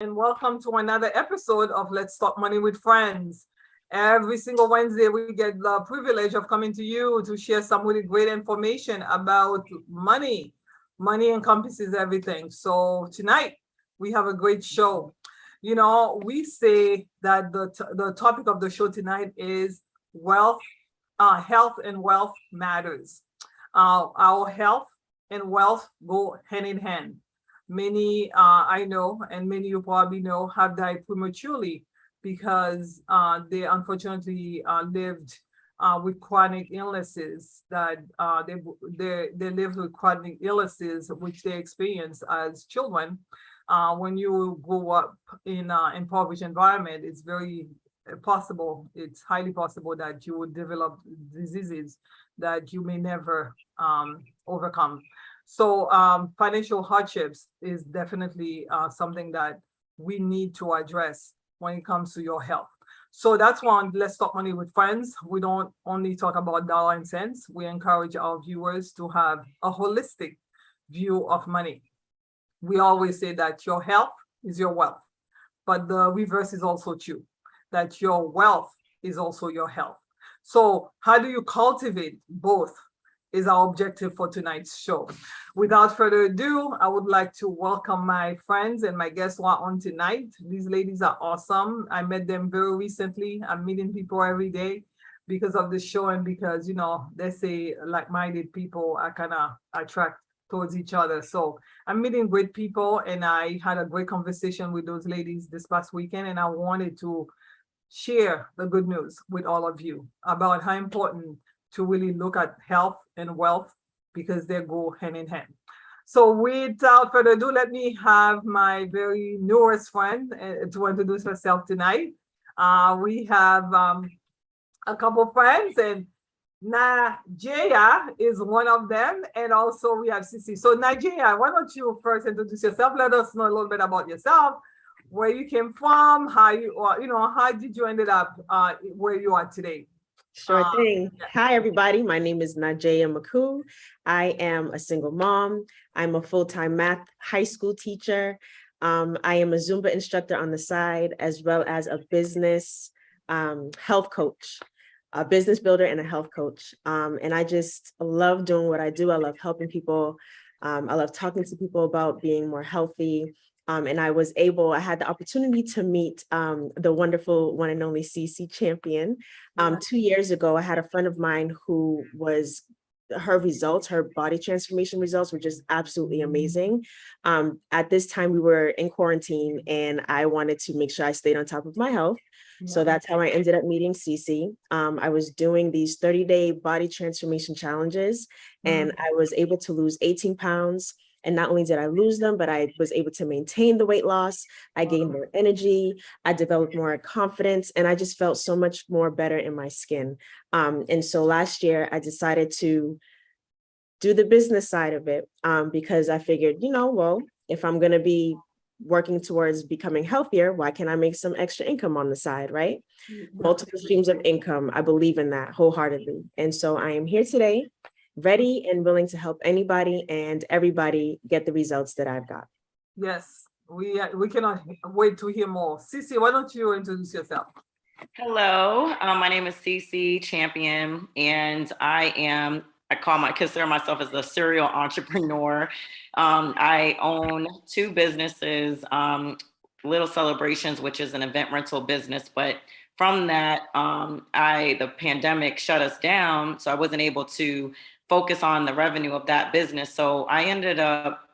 and welcome to another episode of Let's Talk Money with Friends. Every single Wednesday, we get the privilege of coming to you to share some really great information about money. Money encompasses everything. So tonight, we have a great show. We say that the topic of the show tonight is wealth, health and wealth matters. Our health and wealth go hand in hand. Many I know, and many you probably know, have died prematurely because they unfortunately lived with chronic illnesses that they lived with chronic illnesses which they experienced as children. When you grow up in an impoverished environment, it's very possible, it's highly possible that you would develop diseases that you may never overcome. So financial hardships is definitely something that we need to address when it comes to your health. So that's one, Let's Talk Money with Friends. We don't only talk about dollar and cents. We encourage our viewers to have a holistic view of money. We always say that your health is your wealth, but the reverse is also true, that your wealth is also your health. So how do you cultivate both is our objective for tonight's show. Without further ado, I would like to welcome my friends and my guests who are on tonight. These ladies are awesome. I met them very recently. I'm meeting people every day because of the show and because, they say like-minded people are kind of attract towards each other. So I'm meeting great people, and I had a great conversation with those ladies this past weekend, and I wanted to share the good news with all of you about how important to really look at health and wealth because they go hand in hand. So without further ado, let me have my very newest friend to introduce herself tonight. We have a couple of friends, and Najaya is one of them, and also we have Sisi. So Najaya, why don't you first introduce yourself? Let us know a little bit about yourself, where you came from, how how did you ended up where you are today? Sure thing. Hi, everybody. My name is Najaya Maku. I am a single mom. I'm a full-time math high school teacher. I am a Zumba instructor on the side, as well as a business health coach, a business builder and a health coach. And I just love doing what I do. I love helping people. I love talking to people about being more healthy. And I had the opportunity to meet the wonderful one and only CC Champion. 2 years ago, I had a friend of mine who her body transformation results were just absolutely amazing. At this time, we were in quarantine, and I wanted to make sure I stayed on top of my health. So that's how I ended up meeting Cece. I was doing these 30-day body transformation challenges, and I was able to lose 18 pounds. And not only did I lose them, but I was able to maintain the weight loss. I gained more energy. I developed more confidence, and I just felt so much more better in my skin. And so last year, I decided to do the business side of it because I figured, if I'm going to be working towards becoming healthier, why can't I make some extra income on the side, right? Multiple streams of income. I believe in that wholeheartedly. And so I am here today, ready and willing to help anybody and everybody get the results that I've got. Yes, we cannot wait to hear more. Cece, why don't you introduce yourself? Hello, my name is CC Champion, and I consider myself as a serial entrepreneur. I own two businesses, Little Celebrations, which is an event rental business, but from that, the pandemic shut us down, so I wasn't able to focus on the revenue of that business. So I ended up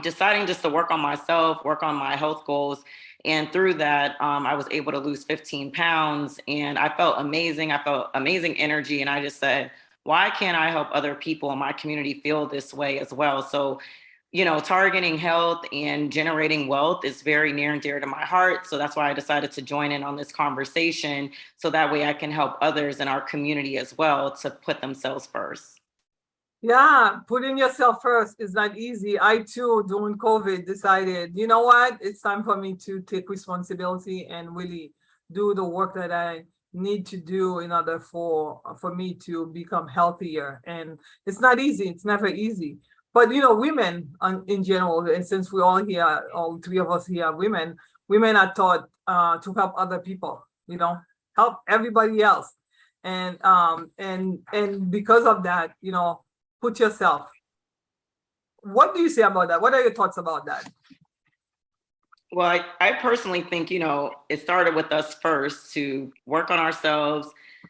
deciding just to work on myself, work on my health goals. And through that, I was able to lose 15 pounds, and I felt amazing. I felt amazing energy. And I just said, why can't I help other people in my community feel this way as well? So, targeting health and generating wealth is very near and dear to my heart. So that's why I decided to join in on this conversation. So that way I can help others in our community as well to put themselves first. Yeah, putting yourself first is not easy. I too, during COVID, decided, you know what? It's time for me to take responsibility and really do the work that I need to do in order for me to become healthier. And it's not easy. It's never easy. But women in general, and since we all here, all three of us here are women are taught to help other people, help everybody else. And because of that, put yourself. What do you say about that? What are your thoughts about that? Well, I personally think, it started with us first to work on ourselves,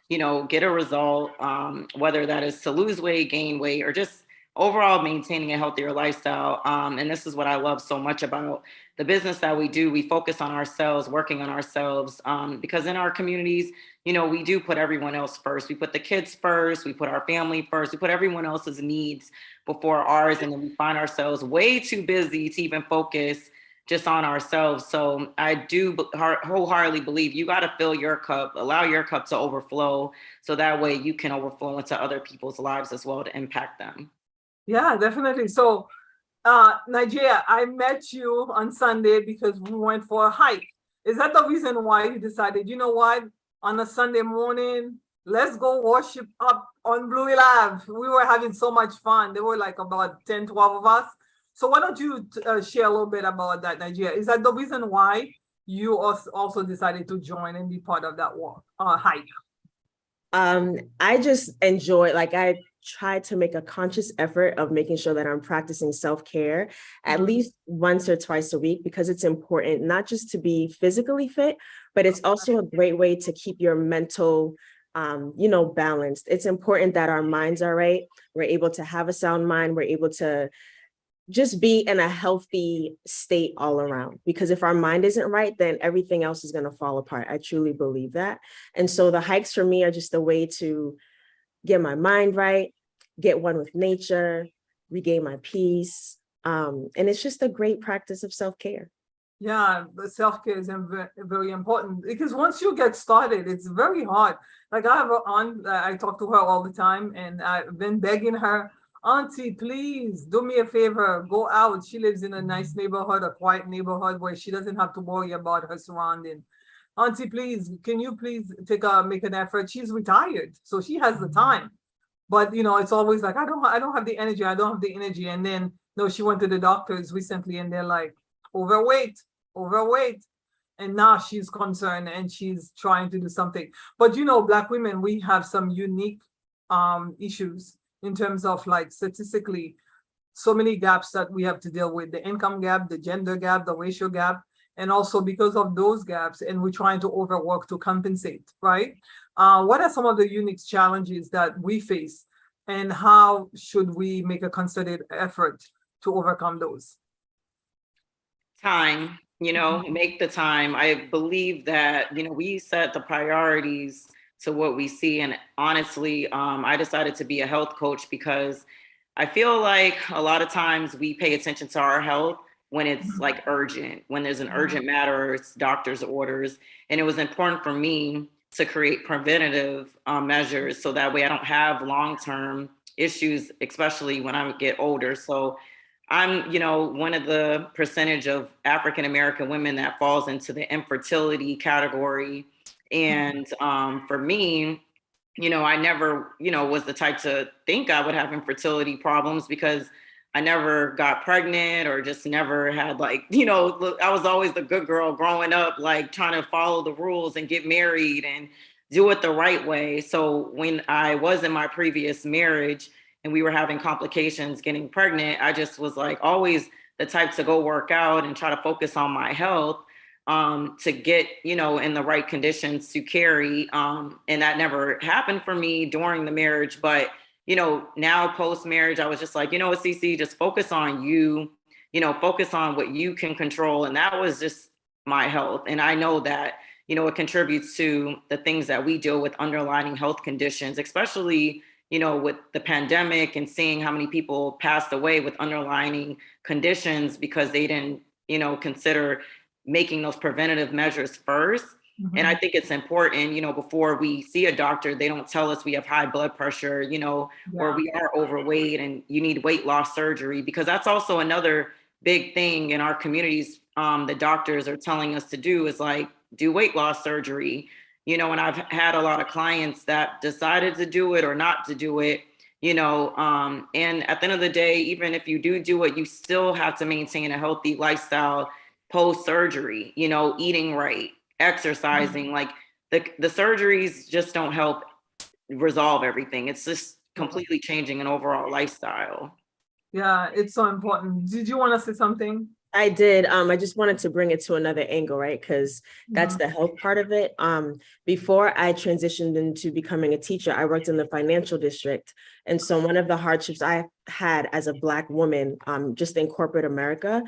get a result, whether that is to lose weight, gain weight, or just overall maintaining a healthier lifestyle. And this is what I love so much about the business that we do. We focus on ourselves, working on ourselves, because in our communities, we do put everyone else first. We put the kids first, we put our family first, we put everyone else's needs before ours. And then we find ourselves way too busy to even focus just on ourselves. So I do wholeheartedly believe you got to fill your cup, allow your cup to overflow, so that way you can overflow into other people's lives as well to impact them. Yeah, definitely. So, Nigeria, I met you on Sunday because we went for a hike. Is that the reason why you decided, you know what, on a Sunday morning, let's go worship up on Blue Hill Ave? We were having so much fun. There were like about 10, 12 of us. So why don't you share a little bit about that, Nigeria? Is that the reason why you also decided to join and be part of that walk, hike? I just enjoy, I try to make a conscious effort of making sure that I'm practicing self-care at least once or twice a week, because it's important not just to be physically fit, but it's also a great way to keep your mental balanced. It's important that our minds are right. We're able to have a sound mind. We're able to just be in a healthy state all around, because if our mind isn't right, then everything else is going to fall apart. I truly believe that. And so the hikes for me are just a way to get my mind right, get one with nature, regain my peace. And it's just a great practice of self-care. Yeah, the self-care is very important, because once you get started, it's very hard. Like I have an aunt, I talk to her all the time, and I've been begging her, Auntie, please do me a favor, go out. She lives in a nice neighborhood, a quiet neighborhood where she doesn't have to worry about her surrounding. Auntie, please, can you please make an effort? She's retired, so she has the time. But it's always like, I don't have the energy. I don't have the energy. And then no, she went to the doctors recently, and they're like, overweight. And now she's concerned and she's trying to do something. But Black women, we have some unique issues in terms of, like, statistically, so many gaps that we have to deal with: the income gap, the gender gap, the racial gap. And also because of those gaps, and we're trying to overwork to compensate, right? What are some of the unique challenges that we face, and how should we make a concerted effort to overcome those? Time, make the time. I believe that, we set the priorities to what we see. And honestly, I decided to be a health coach because I feel like a lot of times we pay attention to our health when it's like urgent, when there's an urgent matter, it's doctor's orders. And it was important for me to create preventative measures, so that way I don't have long-term issues, especially when I get older. So I'm, one of the percentage of African-American women that falls into the infertility category. And for me, I never, was the type to think I would have infertility problems, because I never got pregnant, or just never had, like, I was always the good girl growing up, like trying to follow the rules and get married and do it the right way. So when I was in my previous marriage and we were having complications getting pregnant, I just was like always the type to go work out and try to focus on my health, to get, in the right conditions to carry. And that never happened for me during the marriage. But, now post-marriage, I was just like, what, CC, just focus on you, focus on what you can control. And that was just my health. And I know that, it contributes to the things that we deal with, underlying health conditions, especially, with the pandemic, and seeing how many people passed away with underlying conditions because they didn't, consider making those preventative measures first. And I think it's important, before we see a doctor, they don't tell us we have high blood pressure, or we are overweight and you need weight loss surgery, because that's also another big thing in our communities. The doctors are telling us to do is like, do weight loss surgery, and I've had a lot of clients that decided to do it or not to do it, And at the end of the day, even if you do it, you still have to maintain a healthy lifestyle post-surgery, eating right, exercising. Like the surgeries just don't help resolve everything. It's just completely changing an overall lifestyle. Yeah, it's so important. Did you want to say something? I did. I just wanted to bring it to another angle, right? Because that's the health part of it. Before I transitioned into becoming a teacher, I worked in the financial district. And so one of the hardships I had as a Black woman, just in corporate America,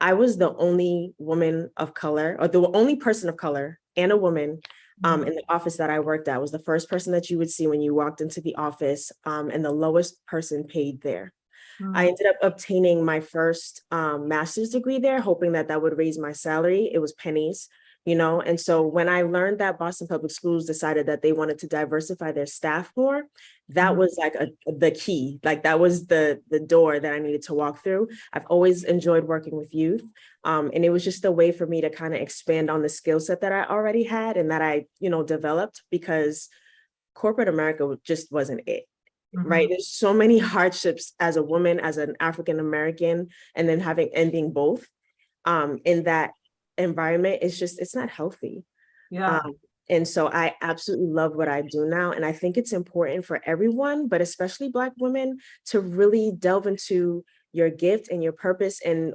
I was the only woman of color, or the only person of color and a woman in the office that I worked at. I was the first person that you would see when you walked into the office, and the lowest person paid there. I ended up obtaining my first master's degree there, hoping that that would raise my salary. It was pennies, And so when I learned that Boston Public Schools decided that they wanted to diversify their staff more, that was like the key. Like that was the door that I needed to walk through. I've always enjoyed working with youth. And it was just a way for me to kind of expand on the skill set that I already had and that I, developed, because corporate America just wasn't it. Right. There's so many hardships as a woman, as an African American, and then ending both in that environment. It's not healthy. Yeah. And so I absolutely love what I do now. And I think it's important for everyone, but especially Black women, to really delve into your gift and your purpose and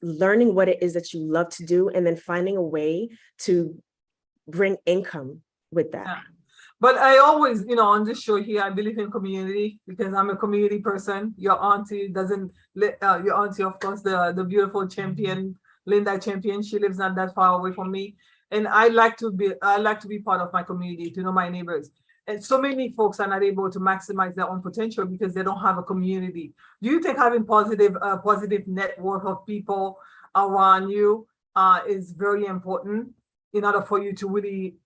learning what it is that you love to do, and then finding a way to bring income with that. Yeah. But I always, on this show here, I believe in community because I'm a community person. Your auntie doesn't, your auntie, of course, the beautiful champion, Linda Champion, she lives not that far away from me. And I like to be part of my community, to know my neighbors. And so many folks are not able to maximize their own potential because they don't have a community. Do you think having positive network of people around you is very important in order for you to really,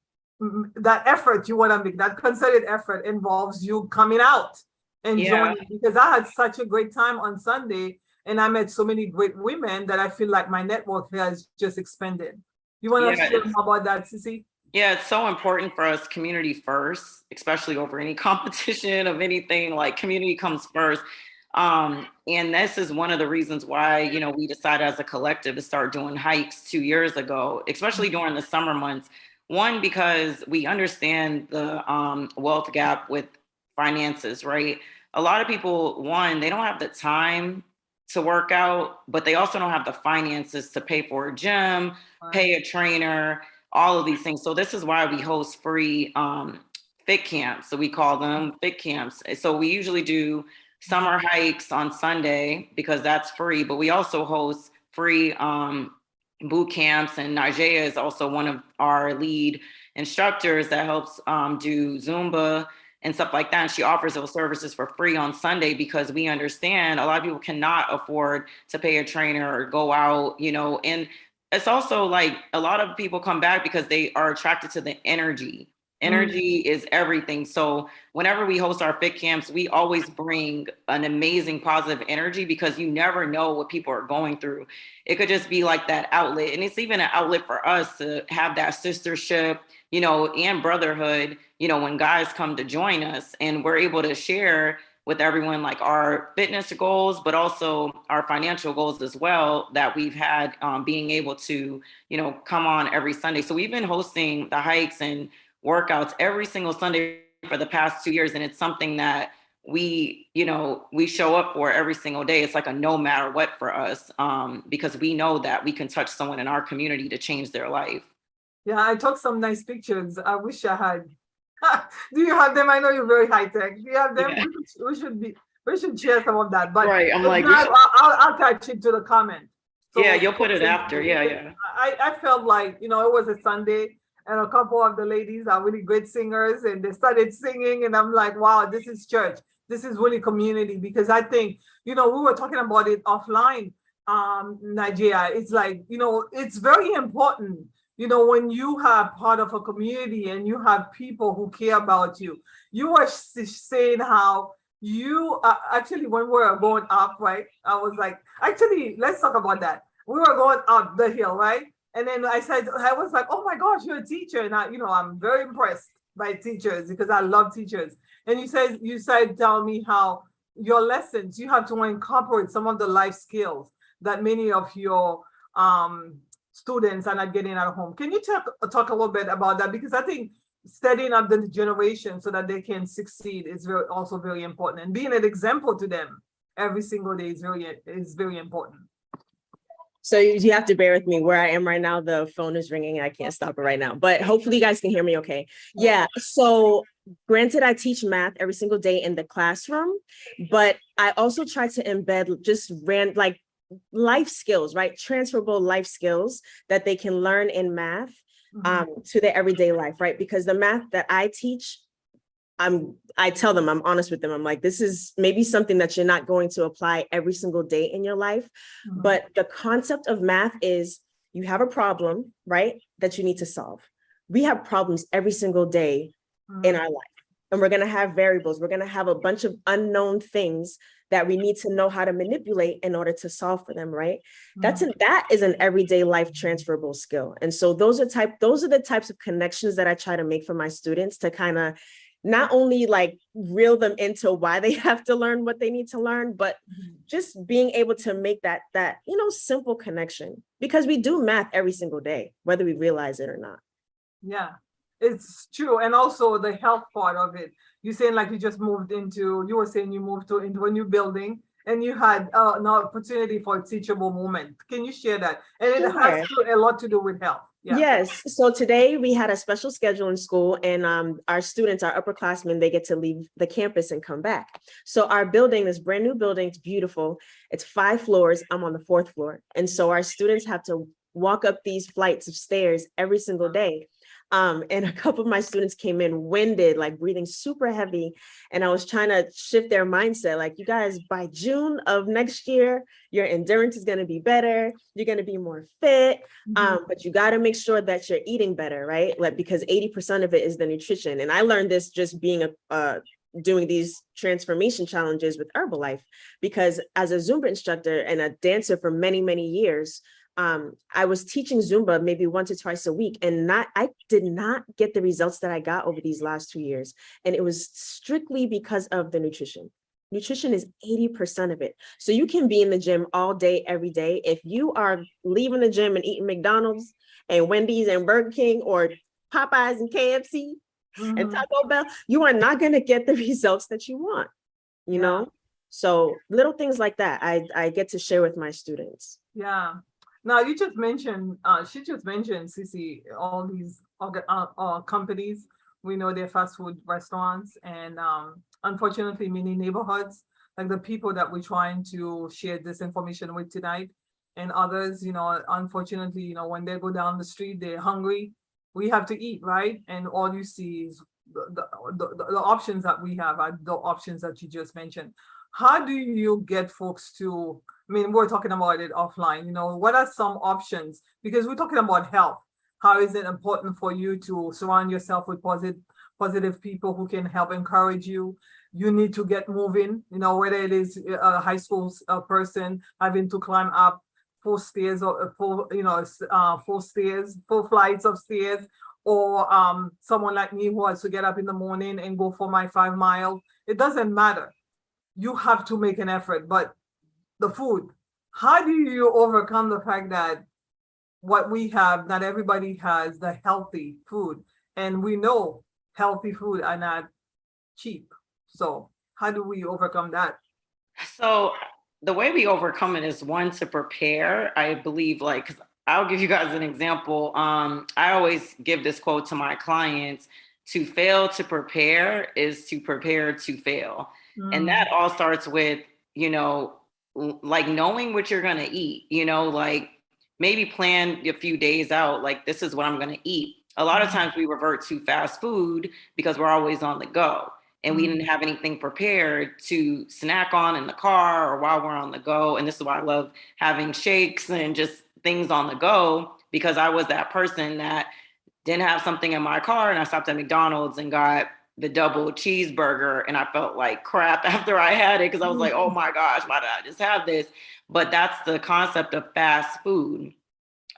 that effort you want to make, that concerted effort involves you coming out and joining? Because I had such a great time on Sunday and I met so many great women that I feel like my network has just expanded. You want to share more about that, Sissy? Yeah, it's so important for us, community first, especially over any competition of anything. Like, community comes first. And this is one of the reasons why, we decided as a collective to start doing hikes 2 years ago, especially during the summer months. One, because we understand the wealth gap with finances, right? A lot of people, one, they don't have the time to work out, but they also don't have the finances to pay for a gym, pay a trainer, all of these things. So this is why we host free fit camps. So we call them fit camps. So we usually do summer hikes on Sunday because that's free, but we also host free boot camps, and Najee is also one of our lead instructors that helps do Zumba and stuff like that. And she offers those services for free on Sunday because we understand a lot of people cannot afford to pay a trainer or go out, and it's also like a lot of people come back because they are attracted to the energy. Energy is everything. So whenever we host our fit camps, we always bring an amazing positive energy because you never know what people are going through. It could just be like that outlet. And it's even an outlet for us to have that sistership, and brotherhood, when guys come to join us, and we're able to share with everyone like our fitness goals, but also our financial goals as well, that we've had being able to, come on every Sunday. So we've been hosting the hikes and workouts every single Sunday for the past 2 years. And it's something that we show up for every single day. It's like a no matter what for us, because we know that we can touch someone in our community to change their life. Yeah, I took some nice pictures. I wish I had. Do you have them? I know you're very high tech. Do you have them? Yeah. We should share some of that. But right, I'm like, I'll attach it to the comment. So yeah, you'll put it after. Yeah. I felt like, it was a Sunday and a couple of the ladies are really great singers and they started singing and I'm like, wow, this is church. This is really community, because I think, we were talking about it offline, Nigeria. It's like, it's very important, when you have part of a community and you have people who care about you. You were saying how you actually, when we were going up, right? I was like, actually, let's talk about that. We were going up the hill, right? And then I was like, oh my gosh, you're a teacher. And I'm very impressed. by teachers because I love teachers. And you said tell me how your lessons you have to incorporate some of the life skills that many of your students are not getting at home. Can you talk a little bit about that? Because I think setting up the generation so that they can succeed is also very important, and being an example to them every single day is very important. So you have to bear with me where I am right now. The phone is ringing. I can't stop it right now, but hopefully you guys can hear me okay. Yeah. So granted, I teach math every single day in the classroom, but I also try to embed just like life skills, right? Transferable life skills that they can learn in math to their everyday life, right? Because the math that I teach, I tell them, I'm honest with them. I'm like, this is maybe something that you're not going to apply every single day in your life. But the concept of math is you have a problem, right? That you need to solve. We have problems every single day in our life. And we're going to have variables. We're going to have a bunch of unknown things that we need to know how to manipulate in order to solve for them, right? That is an everyday life transferable skill. And so those are the types of connections that I try to make for my students to kind of not only like reel them into why they have to learn what they need to learn, but just being able to make that simple connection, because we do math every single day, whether we realize it or not. Yeah, it's true. And also the health part of it. You're saying like you were saying you moved into a new building and you had an opportunity for a teachable moment. Can you share that? And it has a lot to do with health. Yeah. Yes. So today we had a special schedule in school, and our students, our upperclassmen, they get to leave the campus and come back. So our building, this brand new building, it's beautiful. It's 5 floors. I'm on the 4th floor. And so our students have to walk up these flights of stairs every single day. And a couple of my students came in winded, like breathing super heavy. And I was trying to shift their mindset. Like, you guys, by June of next year, your endurance is going to be better. You're going to be more fit. But you got to make sure that you're eating better, right? Like, because 80% of it is the nutrition. And I learned this just being doing these transformation challenges with Herbalife, because as a Zumba instructor and a dancer for many, many years, I was teaching Zumba maybe once or twice a week, and I did not get the results that I got over these last 2 years. And it was strictly because of the nutrition. Nutrition is 80% of it. So you can be in the gym all day, every day. If you are leaving the gym and eating McDonald's and Wendy's and Burger King or Popeyes and KFC and Taco Bell, you are not going to get the results that you want, you know? So little things like that, I get to share with my students. Yeah. Now she just mentioned, Cece, all these companies. We know they're fast food restaurants, and unfortunately, many neighborhoods, like the people that we're trying to share this information with tonight, and others, unfortunately, when they go down the street, they're hungry. We have to eat, right? And all you see is the options that we have are the options that you just mentioned. How do you get folks to, we're talking about it offline, what are some options? Because we're talking about health. How is it important for you to surround yourself with positive people who can help encourage you? You need to get moving, whether it is a high school person having to climb up 4 stairs or 4 stairs, 4 flights of stairs, or someone like me who has to get up in the morning and go for my 5 miles. It doesn't matter. You have to make an effort, but the food, how do you overcome the fact that what we have, not everybody has the healthy food, and we know healthy food are not cheap. So how do we overcome that? So the way we overcome it is, one, to prepare. I believe, because I'll give you guys an example. I always give this quote to my clients: to fail to prepare is to prepare to fail. And that all starts with, like knowing what you're going to eat, like maybe plan a few days out, like this is what I'm going to eat. A lot of times we revert to fast food because we're always on the go, and we didn't have anything prepared to snack on in the car or while we're on the go. And this is why I love having shakes and just things on the go, because I was that person that didn't have something in my car, and I stopped at McDonald's and got the double cheeseburger, and I felt like crap after I had it, because I was like, oh my gosh, why did I just have this? But that's the concept of fast food.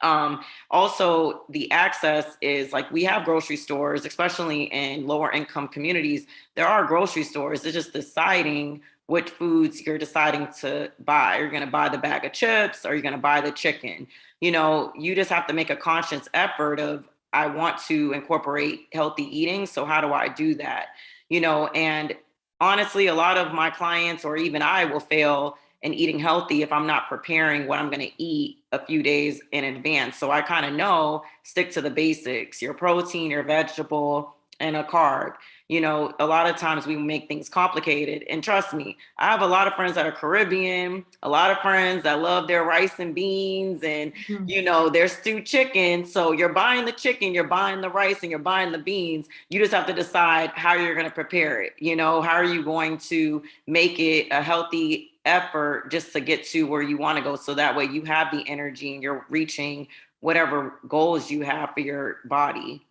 Also, the access is like we have grocery stores, especially in lower income communities. There are grocery stores. It's just deciding which foods you're deciding to buy. You're going to buy the bag of chips or you're going to buy the chicken. You just have to make a conscious effort of, I want to incorporate healthy eating. So, how do I do that? And honestly, a lot of my clients or even I will fail in eating healthy if I'm not preparing what I'm going to eat a few days in advance. So I kind of know, stick to the basics, your protein, your vegetable, and a carb. A lot of times we make things complicated. And trust me, I have a lot of friends that are Caribbean, a lot of friends that love their rice and beans and, their stewed chicken. So you're buying the chicken, you're buying the rice, and you're buying the beans. You just have to decide how you're going to prepare it. How are you going to make it a healthy effort just to get to where you want to go, so that way you have the energy and you're reaching whatever goals you have for your body.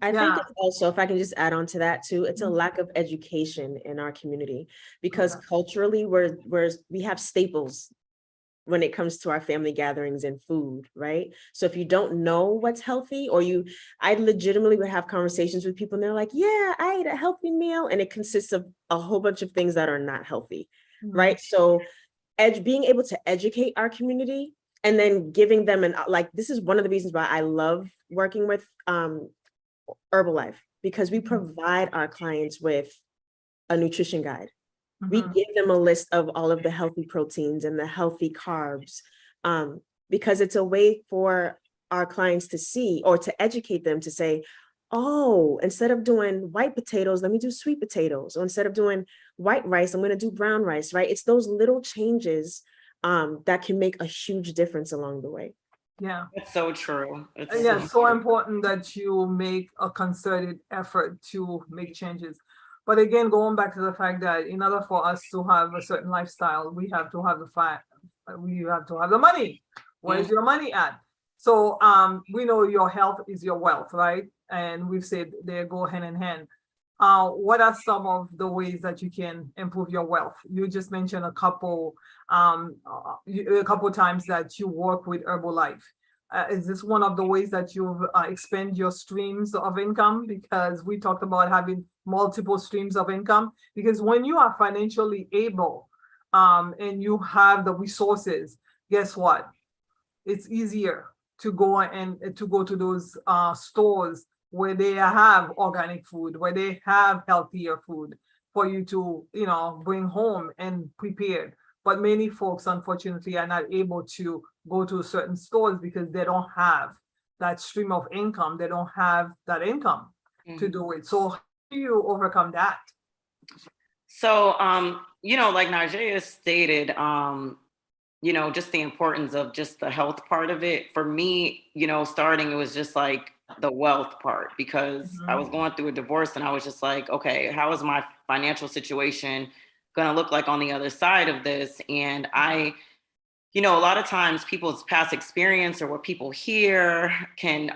I think it's also, if I can just add on to that too, it's a lack of education in our community, because culturally we have staples when it comes to our family gatherings and food, right? So if you don't know what's healthy, I legitimately would have conversations with people and they're like, yeah, I ate a healthy meal, and it consists of a whole bunch of things that are not healthy, right? So being able to educate our community and then giving them this is one of the reasons why I love working with Herbalife, because we provide our clients with a nutrition guide. We give them a list of all of the healthy proteins and the healthy carbs, because it's a way for our clients to see, or to educate them to say, oh, instead of doing white potatoes, let me do sweet potatoes. Or instead of doing white rice, I'm going to do brown rice, right? It's those little changes that can make a huge difference along the way. Yeah, it's so true. It's so important that you make a concerted effort to make changes. But again, going back to the fact that in order for us to have a certain lifestyle, we have to have the money. Where's your money at? So we know your health is your wealth, right? And we've said they go hand in hand. What are some of the ways that you can improve your wealth? You just mentioned a couple times that you work with Herbalife. Is this one of the ways that you expand your streams of income? Because we talked about having multiple streams of income. Because when you are financially able and you have the resources, guess what? It's easier to go to those stores where they have organic food, where they have healthier food for you to, bring home and prepared. But many folks, unfortunately, are not able to go to certain stores because they don't have that stream of income. They don't have that income to do it. So how do you overcome that? So, like Najee stated, just the importance of just the health part of it. For me, starting, it was just like the wealth part, because I was going through a divorce and I was just like, okay, how is my financial situation going to look like on the other side of this? And a lot of times people's past experience or what people hear can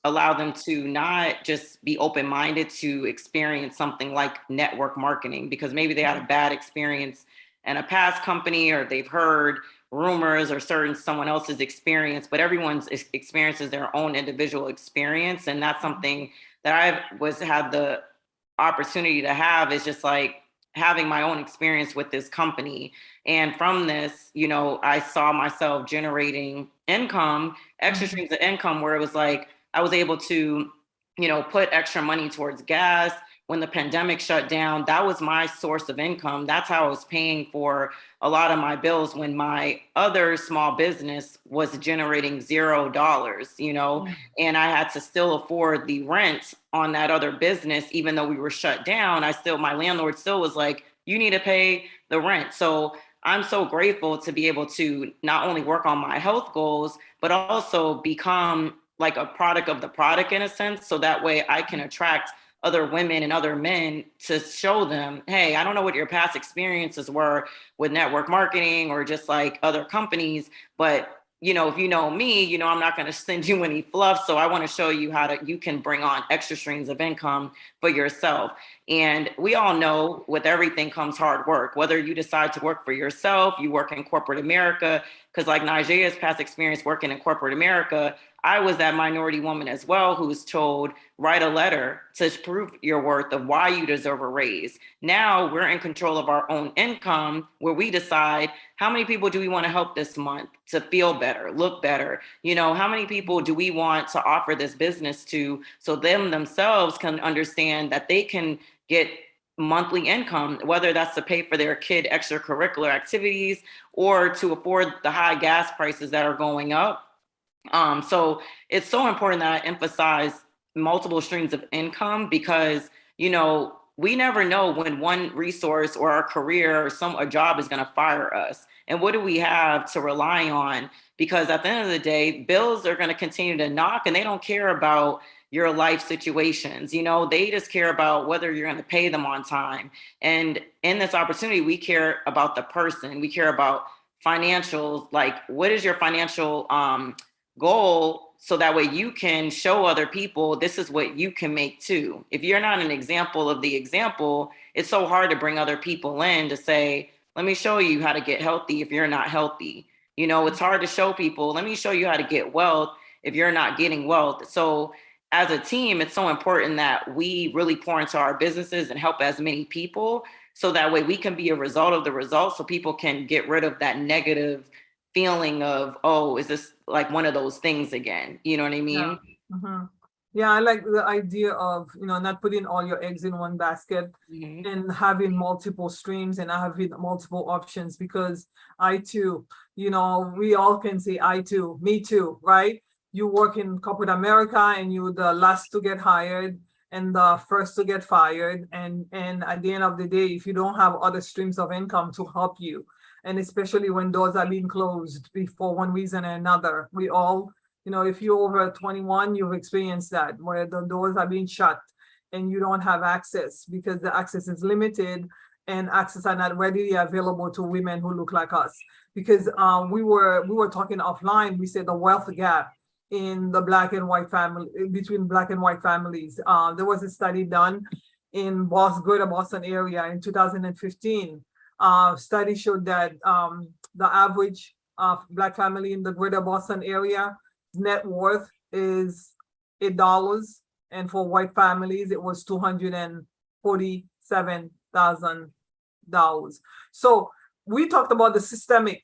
allow them to not just be open-minded to experience something like network marketing, because maybe they had a bad experience in a past company, or they've heard rumors or someone else's experience, but everyone's experience is their own individual experience. And that's something that had the opportunity to have, is just like having my own experience with this company. And from this, I saw myself generating income, extra streams of income, where it was like, I was able to, put extra money towards gas. When the pandemic shut down, that was my source of income. That's how I was paying for a lot of my bills, when my other small business was generating $0, and I had to still afford the rent on that other business. Even though we were shut down, my landlord still was like, you need to pay the rent. So I'm so grateful to be able to not only work on my health goals, but also become like a product of the product, in a sense. So that way I can attract other women and other men to show them, hey, I don't know what your past experiences were with network marketing or just like other companies, but if you know me, I'm not going to send you any fluff. So I want to show you how you can bring on extra streams of income for yourself. And we all know with everything comes hard work, whether you decide to work for yourself, you work in corporate America, because like Nigea's past experience working in corporate America, I was that minority woman as well who was told, write a letter to prove your worth of why you deserve a raise. Now we're in control of our own income where we decide how many people do we want to help this month to feel better, look better? How many people do we want to offer this business to so them themselves can understand that they can get monthly income, whether that's to pay for their kid extracurricular activities or to afford the high gas prices that are going up. So it's so important that I emphasize multiple streams of income because, we never know when one resource or our career or a job is going to fire us. And what do we have to rely on? Because at the end of the day, bills are going to continue to knock and they don't care about your life situations. They just care about whether you're going to pay them on time. And in this opportunity, we care about the person. We care about financials. Like, what is your financial goal, so that way you can show other people this is what you can make too. If you're not an example of the example, it's so hard to bring other people in to say, let me show you how to get healthy if you're not healthy. It's hard to show people, let me show you how to get wealth if you're not getting wealth. So as a team, it's so important that we really pour into our businesses and help as many people so that way we can be a result of the results, so people can get rid of that negative feeling of, oh, is this like one of those things again? You know what I mean? Yeah. Mhm. Yeah, I like the idea of, not putting all your eggs in one basket and having multiple streams and having multiple options, because I too, we all can say I too, me too, right? You work in corporate America and you're the last to get hired and the first to get fired. And at the end of the day, if you don't have other streams of income to help you, and especially when doors are being closed for one reason or another, we all, if you're over 21, you've experienced that, where the doors are being shut and you don't have access because the access is limited and access are not readily available to women who look like us. Because we were talking offline, we said the wealth gap in the Black and white family, between Black and white families. There was a study done in greater Boston area in 2015. Study showed that the average Black family in the greater Boston area net worth is $8, and for white families it was $247,000. So we talked about the systemic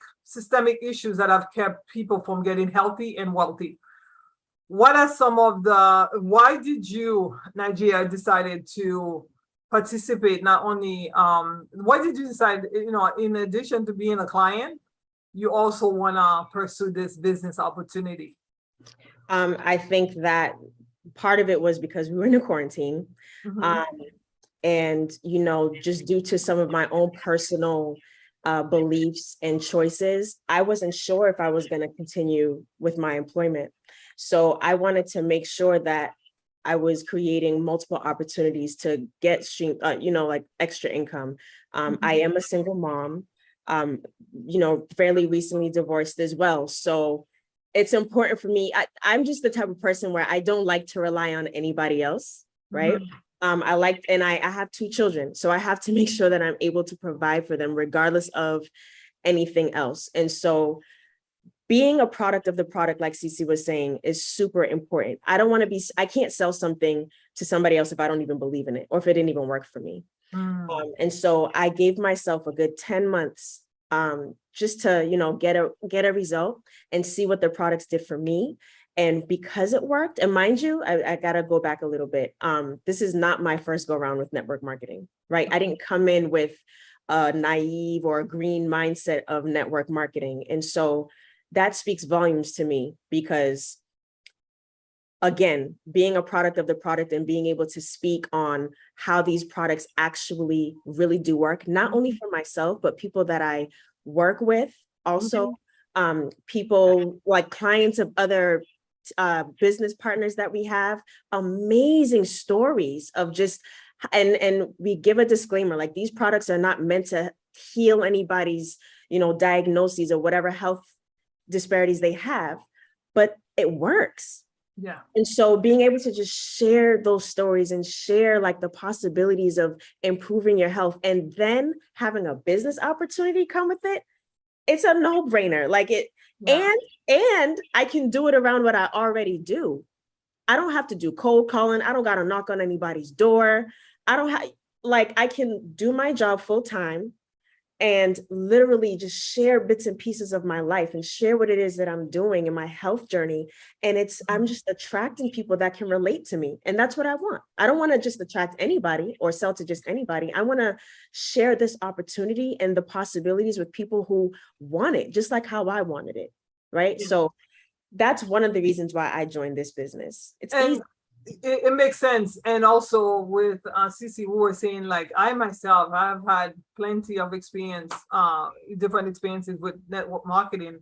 issues that have kept people from getting healthy and wealthy. What are some of why did you, Nigeria, decided to participate? Not only why did you decide, in addition to being a client, you also want to pursue this business opportunity? I think that part of it was because we were in a quarantine. And just due to some of my own personal beliefs and choices, I wasn't sure if I was going to continue with my employment. So I wanted to make sure that I was creating multiple opportunities to get like extra income. I am a single mom, fairly recently divorced as well. So it's important for me. I'm just the type of person where I don't like to rely on anybody else, right? I have 2 children, so I have to make sure that I'm able to provide for them regardless of anything else. And so being a product of the product, like Cece was saying, is super important. I can't sell something to somebody else if I don't even believe in it or if it didn't even work for me. And so I gave myself a good 10 months just to, get a result and see what the products did for me. And because it worked, and mind you, I got to go back a little bit. This is not my first go around with network marketing, right? I didn't come in with a naive or a green mindset of network marketing. And so that speaks volumes to me because, again, being a product of the product and being able to speak on how these products actually really do work, not only for myself, but people that I work with, also people like clients of other business partners that we have, amazing stories of just, and we give a disclaimer, like these products are not meant to heal anybody's, diagnoses or whatever health disparities they have, but it works. Yeah. And so being able to just share those stories and share like the possibilities of improving your health and then having a business opportunity come with it, it's a no-brainer. Like it, Yeah. and I can do it around what I already do. I don't have to do cold calling. I don't got to knock on anybody's door. I don't have, like, I can do my job full time and literally just share bits and pieces of my life and share what it is that I'm doing in my health journey. And I'm just attracting people that can relate to me. And that's what I want. I don't want to just attract anybody or sell to just anybody. I want to share this opportunity and the possibilities with people who want it, just like how I wanted it. Right. So that's one of the reasons why I joined this business. It's easy. It makes sense. And also with Cece, we were saying, like, I myself, I've had plenty of experience, different experiences with network marketing.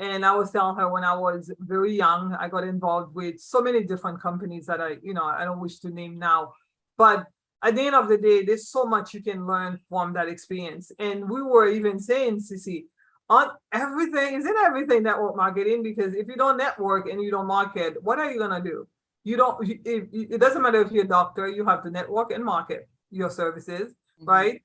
And I was telling her when I was very young, I got involved with so many different companies that I don't wish to name now. But at the end of the day, there's so much you can learn from that experience. And we were even saying, Cece, on everything, isn't everything network marketing? Because if you don't network and you don't market, what are you going to do? You don't, it doesn't matter if you're a doctor, you have to network and market your services, right?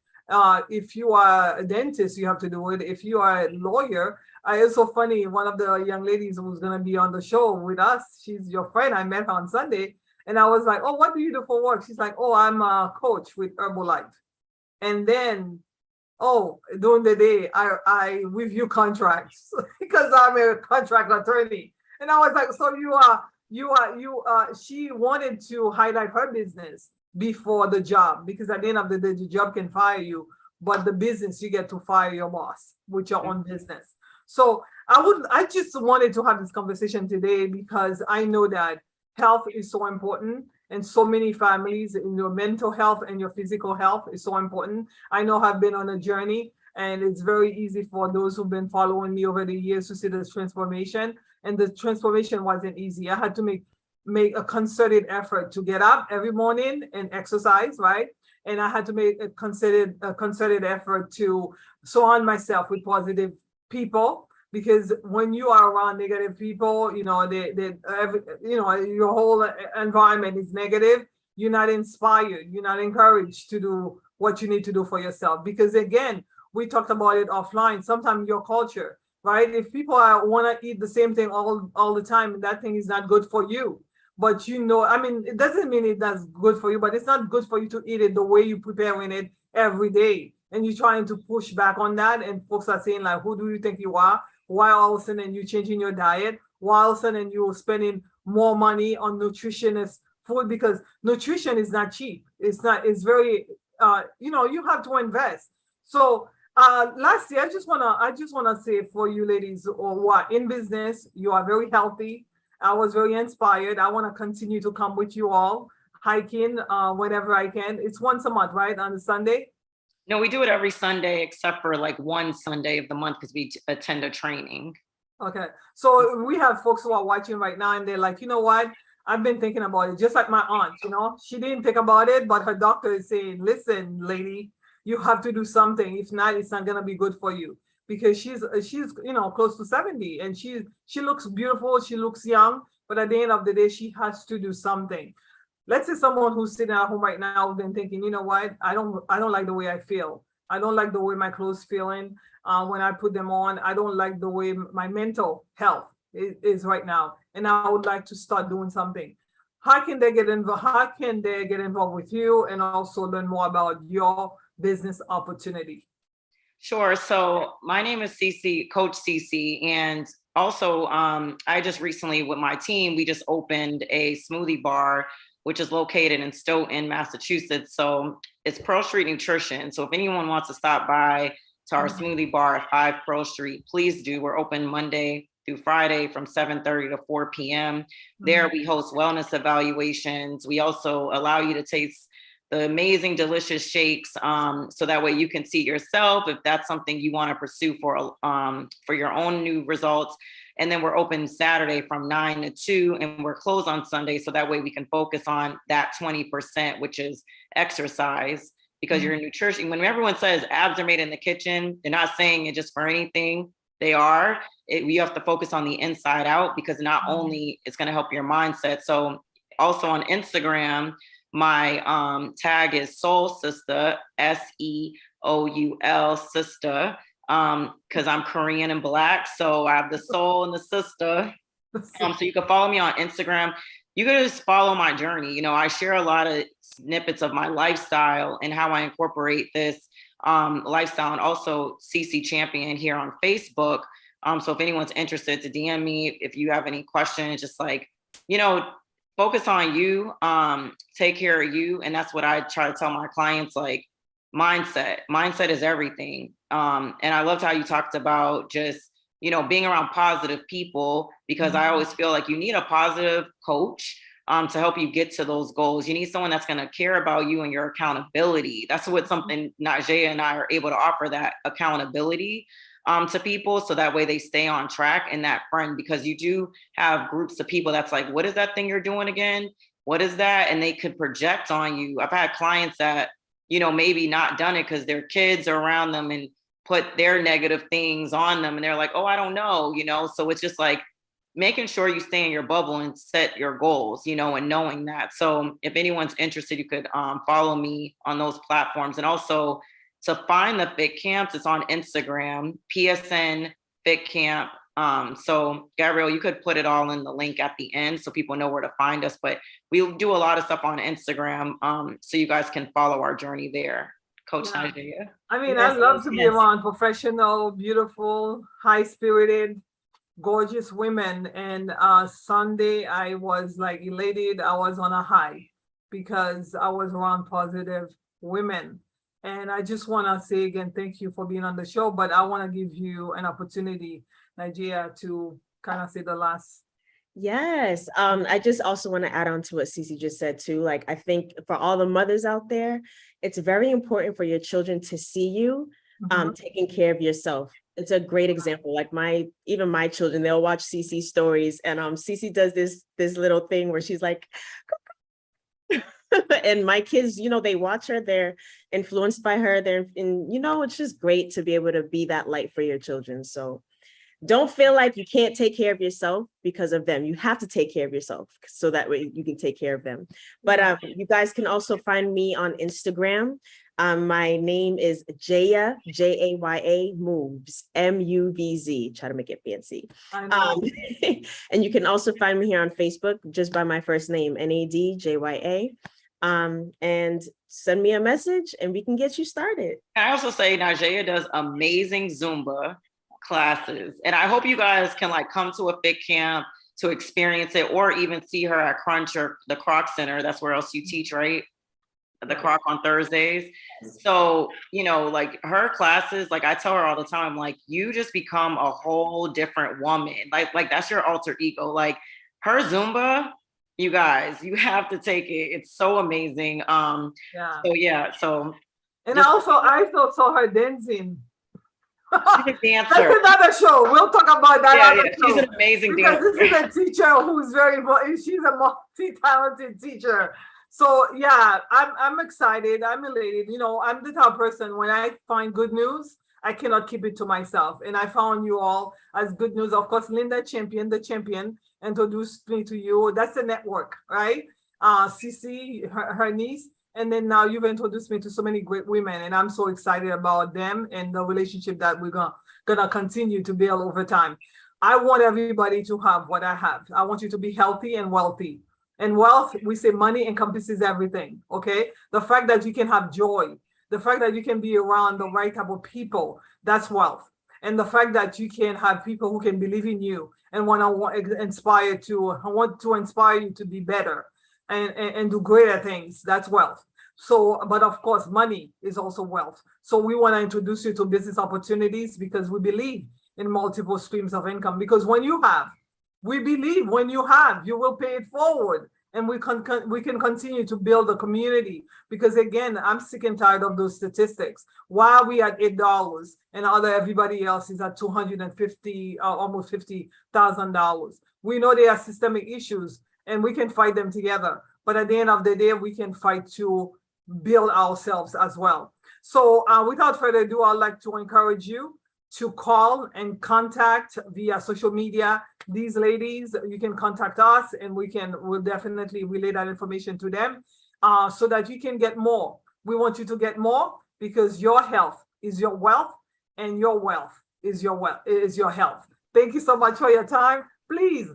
If you are a dentist, you have to do it. If you are a lawyer, it's so funny. One of the young ladies who's going to be on the show with us, she's your friend. I met her on Sunday. And I was like, oh, what do you do for work? She's like, oh, I'm a coach with Herbalife. And then, oh, during the day, I review contracts because I'm a contract attorney. And I was like, so she wanted to highlight her business before the job, because at the end of the day, the job can fire you, but the business, you get to fire your boss with your own business. So I just wanted to have this conversation today because I know that health is so important, and so many families, in your mental health and your physical health is so important. I know I've been on a journey, and it's very easy for those who've been following me over the years to see this transformation. And the transformation wasn't easy. I had to make a concerted effort to get up every morning and exercise, right? And I had to make a concerted effort to surround myself with positive people, because when you are around negative people, your whole environment is negative. You're not inspired. You're not encouraged to do what you need to do for yourself. Because again, we talked about it offline. Sometimes your culture, right? If people want to eat the same thing all the time, that thing is not good for you. But it doesn't mean that's good for you, but it's not good for you to eat it the way you're preparing it every day. And you're trying to push back on that. And folks are saying, like, who do you think you are? Why all of a sudden you're changing your diet? Why all of a sudden you're spending more money on nutritionist food? Because nutrition is not cheap. It's very, you have to invest. So lastly, I just wanna say, for you ladies who are in business, you are very healthy. I was very inspired. I want to continue to come with you all hiking whenever I can. It's once a month, right? On a Sunday? No, we do it every Sunday except for like one Sunday of the month because we attend a training. Okay. So we have folks who are watching right now and they're like, you know what? I've been thinking about it, just like my aunt, she didn't think about it, but her doctor is saying, listen, lady, you have to do something. If not, it's not going to be good for you, because she's close to 70 and she looks beautiful. She looks young, but at the end of the day, she has to do something. Let's say someone who's sitting at home right now and thinking, you know what, I don't like the way I feel. I don't like the way my clothes feeling when I put them on. I don't like the way my mental health is right now, and I would like to start doing something. How can they get involved? How can they get involved with you and also learn more about your business opportunity? Sure. So my name is Cece, Coach Cece, and also I just recently, with my team, we just opened a smoothie bar, which is located in Stoughton, Massachusetts. So it's Pearl Street Nutrition. So if anyone wants to stop by to our smoothie bar at 5 Pearl Street, please do. We're open Monday through Friday from 7:30 to 4 p.m. There we host wellness evaluations. We also allow you to taste the amazing, delicious shakes, so that way you can see yourself if that's something you want to pursue for your own new results. And then we're open Saturday from 9 to 2, and we're closed on Sunday, so that way we can focus on that 20%, which is exercise. Because your nutrition, when everyone says abs are made in the kitchen, they're not saying it just for anything. they are. You have to focus on the inside out, because not only it's going to help your mindset. So also on Instagram, my tag is Soul Sister, SEOUL Sister, because I'm Korean and Black. So I have the soul and the sister. So you can follow me on Instagram. You can just follow my journey. You know, I share a lot of snippets of my lifestyle and how I incorporate this lifestyle, and also CC Champion here on Facebook. So if anyone's interested, to DM me if you have any questions, just like, you know, focus on you, take care of you. And that's what I try to tell my clients, like mindset is everything. And I loved how you talked about just, you know, being around positive people, because I always feel like you need a positive coach to help you get to those goals. You need someone that's going to care about you and your accountability. That's what something Najee and I are able to offer, that accountability to people, so that way they stay on track, and that friend, because you do have groups of people that's like, what is that thing you're doing again? What is that? And they could project on you. I've had clients that, you know, maybe not done it because their kids are around them and put their negative things on them, and they're like, oh, I don't know, you know. So it's just like making sure you stay in your bubble and set your goals, you know, and knowing that. So if anyone's interested, you could follow me on those platforms. And also, to find the fit camps, it's on Instagram, PSN Fit Camp. So Gabrielle, you could put it all in the link at the end so people know where to find us. But we do a lot of stuff on Instagram, so you guys can follow our journey there. Coach Najee. I mean, I love to be around professional, beautiful, high-spirited, gorgeous women. And Sunday, I was like elated. I was on a high because I was around positive women. And I just want to say again, thank you for being on the show. But I want to give you an opportunity, Nigeria, to kind of say the last. Yes. I just also want to add on to what Cece just said too. Like, I think for all the mothers out there, it's very important for your children to see you taking care of yourself. It's a great example. Like even my children, they'll watch Cece stories, and Cece does this little thing where she's like, and my kids, you know, they watch her, they're influenced by her. And you know, it's just great to be able to be that light for your children. So don't feel like you can't take care of yourself because of them. You have to take care of yourself so that way you can take care of them. But you guys can also find me on Instagram. My name is Jaya, Jaya Moves, MUVZ. Try to make it fancy. And you can also find me here on Facebook just by my first name, NADJYA. And send me a message and we can get you started. I also say Najee does amazing Zumba classes, and I hope you guys can like come to a fit camp to experience it, or even see her at Crunch or the Croc Center. That's where else you teach, right? The Croc on Thursdays. So, you know, like her classes, like I tell her all the time, like you just become a whole different woman. Like that's your alter ego. Like her Zumba, you guys, you have to take it. It's so amazing. So and also I also saw her dancing. She's a dancer. That's another show. We'll talk about that. Yeah. She's an amazing dancer. This is a teacher who's she's a multi-talented teacher. So yeah, I'm excited. I'm elated. You know, I'm the type of person, when I find good news, I cannot keep it to myself. And I found you all as good news. Of course, Linda Champion, the champion, introduced me to you. That's a network, right? Cece, her niece. And then now you've introduced me to so many great women, and I'm so excited about them and the relationship that we're gonna continue to build over time. I want everybody to have what I have. I want you to be healthy and wealthy. And wealth, we say money encompasses everything, okay? The fact that you can have joy, the fact that you can be around the right type of people, that's wealth. And the fact that you can have people who can believe in you and want to inspire you to be better and do greater things, that's wealth. So, but of course, money is also wealth. So we want to introduce you to business opportunities, because we believe in multiple streams of income. Because we believe when you have, you will pay it forward. And we can continue to build a community, because again, I'm sick and tired of those statistics. Why are we at $8 and everybody else is at $250, almost $50,000? We know there are systemic issues, and we can fight them together. But at the end of the day, we can fight to build ourselves as well. So without further ado, I'd like to encourage you to call and contact via social media these ladies. You can contact us and we'll definitely relay that information to them so that you can get more. We want you to get more because your health is your wealth and your wealth is your health. Thank you so much for your time. Please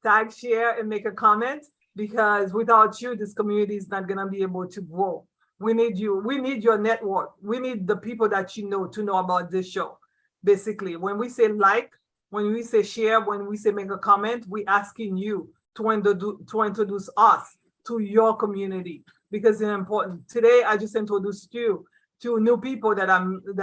tag, share, and make a comment because without you, this community is not gonna be able to grow. We need you. We need your network. We need the people that you know to know about this show. Basically, when we say like, when we say share, when we say make a comment, we asking you to introduce us to your community because it's important. Today, I just introduced you to new people that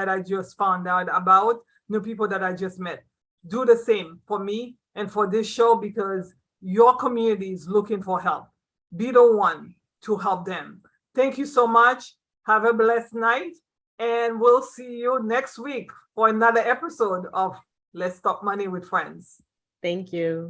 I just found out about, new people that I just met. Do the same for me and for this show because your community is looking for help. Be the one to help them. Thank you so much. Have a blessed night. And we'll see you next week for another episode of Let's Talk Money with Friends. Thank you.